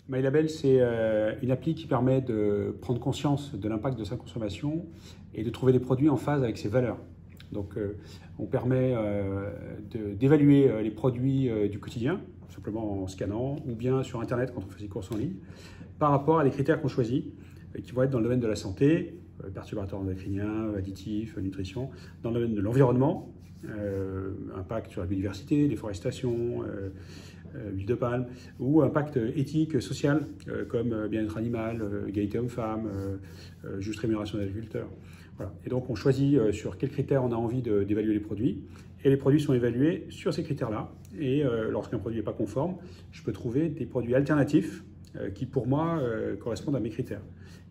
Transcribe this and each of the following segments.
MyLabel, c'est une appli qui permet de prendre conscience de l'impact de sa consommation et de trouver des produits en phase avec ses valeurs. Donc, on permet d'évaluer les produits du quotidien, simplement en scannant, ou bien sur Internet quand on fait ses courses en ligne, par rapport à des critères qu'on choisit, qui vont être dans le domaine de la santé, perturbateurs endocriniens, additifs, nutrition, dans le domaine de l'environnement, impact sur la biodiversité, déforestation, huile de palme, ou impact éthique, social, comme bien-être animal, égalité homme-femme, juste rémunération des agriculteurs. Voilà. Et donc on choisit sur quels critères on a envie d'évaluer les produits, et les produits sont évalués sur ces critères-là. Et lorsqu'un produit n'est pas conforme, je peux trouver des produits alternatifs qui pour moi correspondent à mes critères.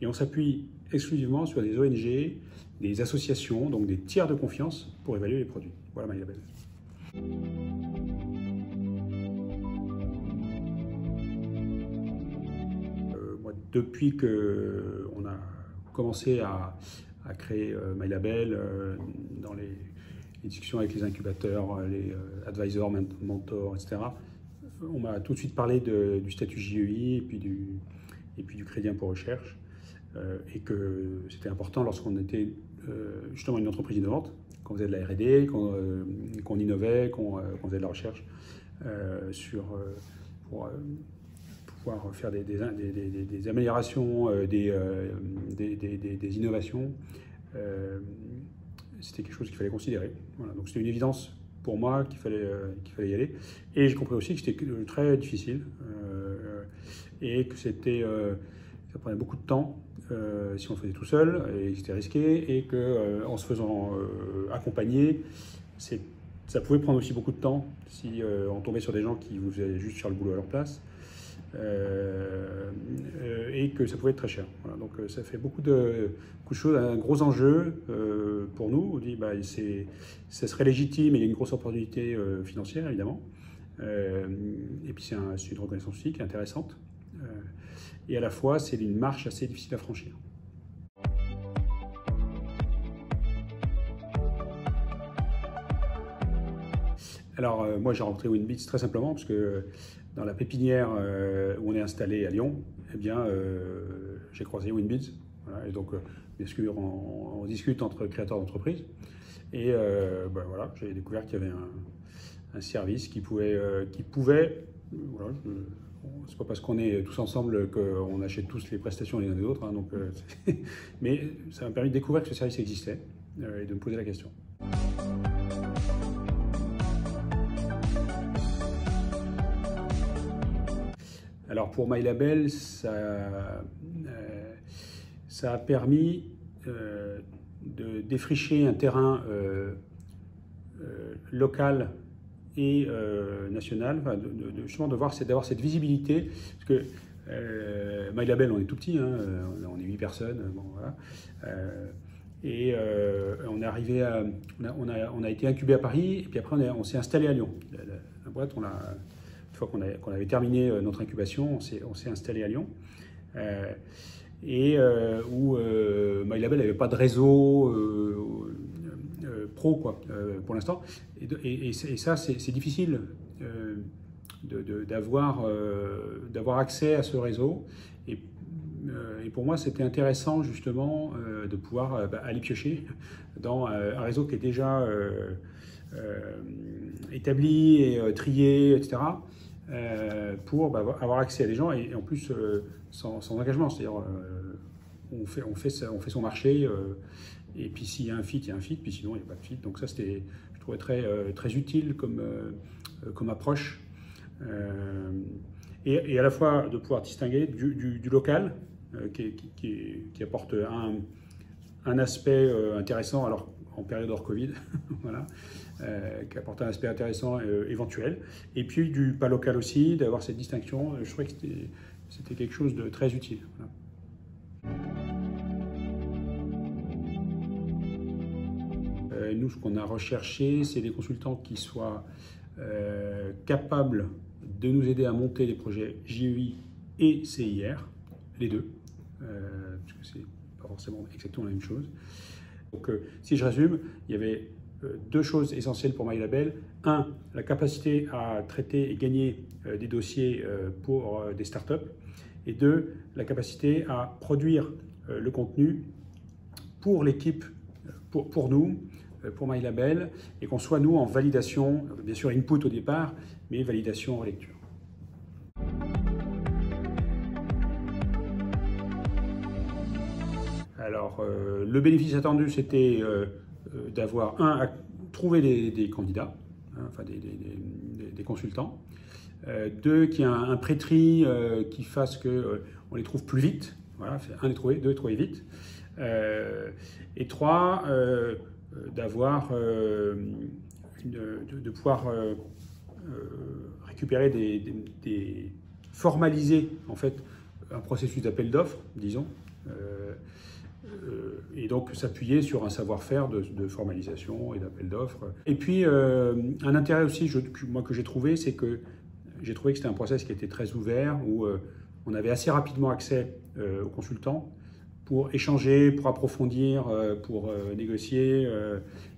Et on s'appuie exclusivement sur des ONG, des associations, donc des tiers de confiance pour évaluer les produits. Voilà MyLabel. Depuis qu'on a commencé à créer MyLabel, dans les discussions avec les incubateurs, les advisors, mentors, etc., on m'a tout de suite parlé du statut JEI et puis du crédit impôt recherche, et que c'était important lorsqu'on était justement une entreprise innovante, qu'on faisait de la R&D, qu'on innovait, qu'on faisait de la recherche pour pouvoir faire des améliorations, des innovations. C'était quelque chose qu'il fallait considérer. Voilà. Donc c'était une évidence pour moi qu'il fallait y aller. Et j'ai compris aussi que c'était très difficile et que ça prenait beaucoup de temps si on le faisait tout seul, et que c'était risqué, et qu'en se faisant accompagner, ça pouvait prendre aussi beaucoup de temps si on tombait sur des gens qui vous faisaient juste faire le boulot à leur place. Et que ça pouvait être très cher. Voilà, donc ça fait beaucoup de choses, un gros enjeu pour nous. On dit ça serait légitime, et il y a une grosse opportunité financière évidemment. Et puis c'est une reconnaissance aussi qui est intéressante. Et à la fois c'est une marche assez difficile à franchir. Alors moi j'ai rencontré Winbits très simplement parce que dans la pépinière où on est installé à Lyon, eh bien j'ai croisé Winbits. Voilà, et donc bien sûr on discute entre créateurs d'entreprises, et voilà, j'ai découvert qu'il y avait un service qui pouvait voilà, c'est pas parce qu'on est tous ensemble qu'on achète tous les prestations les uns des autres, hein, donc, mais ça m'a permis de découvrir que ce service existait et de me poser la question. Alors pour MyLabel, ça a permis de défricher un terrain local et national, enfin justement d'avoir cette visibilité, parce que MyLabel, on est tout petit, hein, on est 8 personnes, bon, voilà, et on est arrivé on a été incubé à Paris, et puis après on s'est installé à Lyon. La boîte, une fois qu'on avait terminé notre incubation, on s'est installé à Lyon, où MyLabel n'avait pas de réseau pro, quoi, pour l'instant. Et ça, c'est difficile d'avoir accès à ce réseau. Et pour moi, c'était intéressant justement de pouvoir aller piocher dans un réseau qui est déjà établi et trié, etc., pour avoir accès à des gens, et en plus sans engagement. C'est-à-dire on fait son marché, et puis s'il y a un fit, il y a un fit, puis sinon il n'y a pas de fit. Donc ça, je trouvais très utile comme approche, et à la fois de pouvoir distinguer du local, qui apporte un aspect intéressant, alors en période hors Covid, voilà, qui apporte un aspect intéressant éventuel, et puis du pas local aussi, d'avoir cette distinction. Je trouvais que c'était quelque chose de très utile. Voilà. Nous, ce qu'on a recherché, c'est des consultants qui soient capables de nous aider à monter des projets JEI et CIR, les deux, parce que c'est pas forcément exactement la même chose. Donc, si je résume, il y avait deux choses essentielles pour MyLabel. Un, la capacité à traiter et gagner des dossiers pour des startups. Et deux, la capacité à produire le contenu pour l'équipe, pour nous, pour MyLabel, et qu'on soit nous en validation, bien sûr input au départ, mais validation en lecture. Alors, le bénéfice attendu, c'était d'avoir, à trouver des candidats, enfin des consultants. Deux, qu'il y ait un pré-tri qui fasse qu'on les trouve plus vite. Voilà, c'est un, les trouver, deux, les trouver vite. Et trois, d'avoir, de pouvoir récupérer formaliser en fait un processus d'appel d'offres, disons, et donc s'appuyer sur un savoir-faire de formalisation et d'appel d'offres. Et puis un intérêt aussi, moi que j'ai trouvé, c'est que j'ai trouvé que c'était un process qui était très ouvert, où on avait assez rapidement accès aux consultants pour échanger, pour approfondir, pour négocier,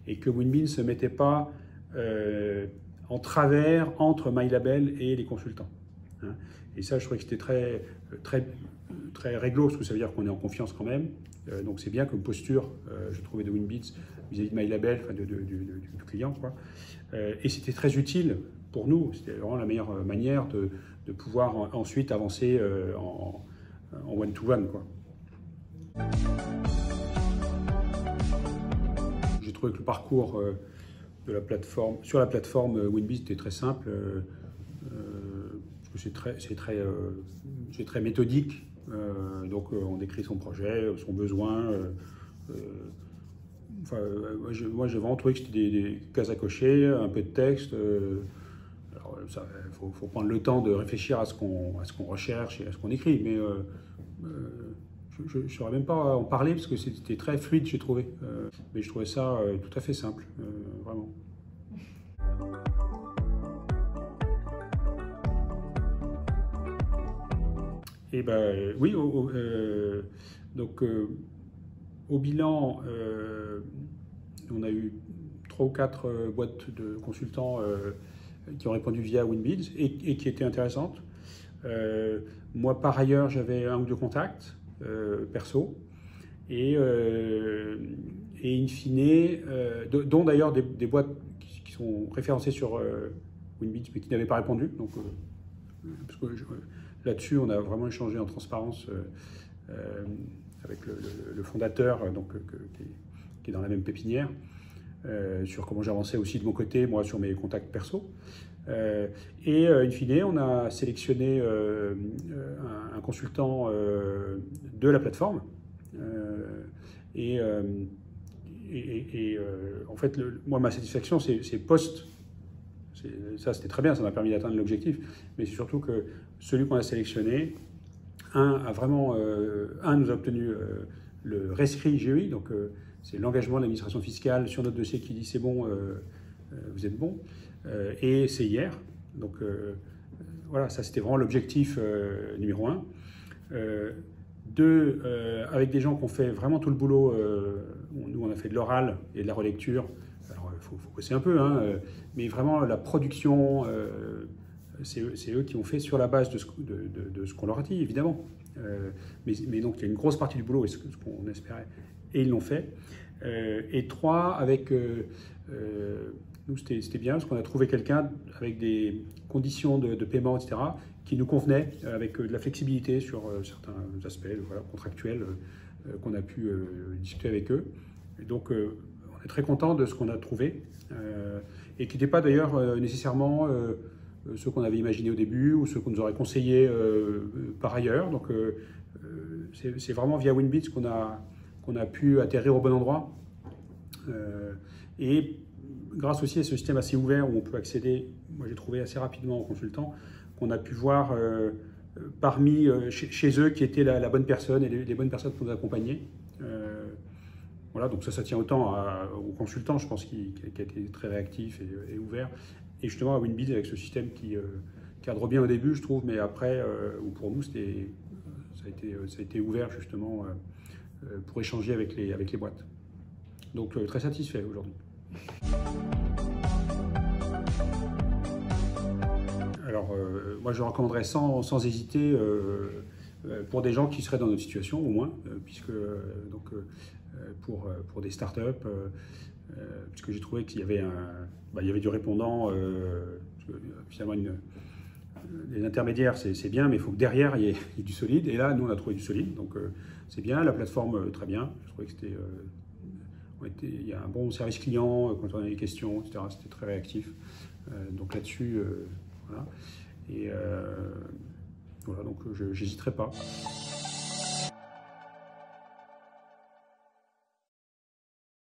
et que Winbean ne se mettait pas en travers entre MyLabel et les consultants. Hein. Et ça, je trouvais que c'était très réglo, parce que ça veut dire qu'on est en confiance quand même. Donc c'est bien comme posture, je trouvais, de Winbean vis-à-vis de MyLabel, enfin du client, quoi. Et c'était très utile pour nous. C'était vraiment la meilleure manière de pouvoir ensuite avancer en one-to-one, quoi. J'ai trouvé que le parcours sur la plateforme Winbean était très simple, parce que c'est très méthodique. Donc on décrit son projet, son besoin. Moi j'ai vraiment trouvé que c'était des cases à cocher, un peu de texte. Il faut prendre le temps de réfléchir à ce qu'on recherche et à ce qu'on écrit, mais je ne saurais même pas en parler parce que c'était très fluide, j'ai trouvé. Mais je trouvais ça tout à fait simple, vraiment. Et ben oui, donc au bilan, on a eu 3 ou 4 boîtes de consultants qui ont répondu via Winbean et qui étaient intéressantes. Moi, par ailleurs, j'avais 1 ou 2 contacts perso et in fine, dont d'ailleurs des boîtes qui sont référencées sur Winbean mais qui n'avaient pas répondu. Donc, parce que là-dessus, on a vraiment échangé en transparence avec le fondateur, donc, qui est dans la même pépinière, sur comment j'avançais aussi de mon côté, moi, sur mes contacts perso. Et in fine, on a sélectionné un consultant de la plateforme. En fait, moi, ma satisfaction, c'est post. Ça, c'était très bien, ça m'a permis d'atteindre l'objectif. Mais c'est surtout que celui qu'on a sélectionné, nous a obtenu le rescrit GEI, donc c'est l'engagement de l'administration fiscale sur notre dossier qui dit c'est bon, vous êtes bon, et c'est hier. Donc voilà, ça c'était vraiment l'objectif numéro 1. 2, avec des gens qui ont fait vraiment tout le boulot. Nous, on a fait de l'oral et de la relecture. Alors, il faut bosser un peu, hein, mais vraiment la production, c'est eux qui ont fait sur la base de ce qu'on leur a dit, évidemment. Mais donc, il y a une grosse partie du boulot, et ce qu'on espérait, et ils l'ont fait. Et 3, avec nous, c'était bien, parce qu'on a trouvé quelqu'un avec des conditions de paiement, etc., qui nous convenaient, avec de la flexibilité sur certains aspects contractuels qu'on a pu discuter avec eux. Et donc, on est très content de ce qu'on a trouvé, et qui n'était pas d'ailleurs nécessairement ce qu'on avait imaginé au début ou ce qu'on nous aurait conseillé par ailleurs. Donc, c'est vraiment via Winbean qu'on a pu atterrir au bon endroit. Et grâce aussi à ce système assez ouvert où on peut accéder, moi j'ai trouvé assez rapidement aux consultants, qu'on a pu voir parmi chez eux qui était la bonne personne et les bonnes personnes qu'on nous accompagnaient. Voilà, donc ça tient autant aux consultants, je pense, qui a été très réactif et ouvert, et justement à Winbean avec ce système qui cadre bien au début, je trouve, mais après, pour nous, ça a été ouvert justement pour échanger avec les boîtes. Donc très satisfait aujourd'hui. Alors, moi, je recommanderais sans hésiter pour des gens qui seraient dans notre situation, au moins, puisque pour des startups, puisque j'ai trouvé qu'il y avait il y avait du répondant, finalement, les intermédiaires, c'est bien, mais il faut que derrière, il y ait du solide. Et là, nous, on a trouvé du solide, donc c'est bien. La plateforme, très bien. Je trouvais que il y a un bon service client quand on a des questions, etc. C'était très réactif. Donc là-dessus, voilà. Et voilà, donc j'hésiterai pas.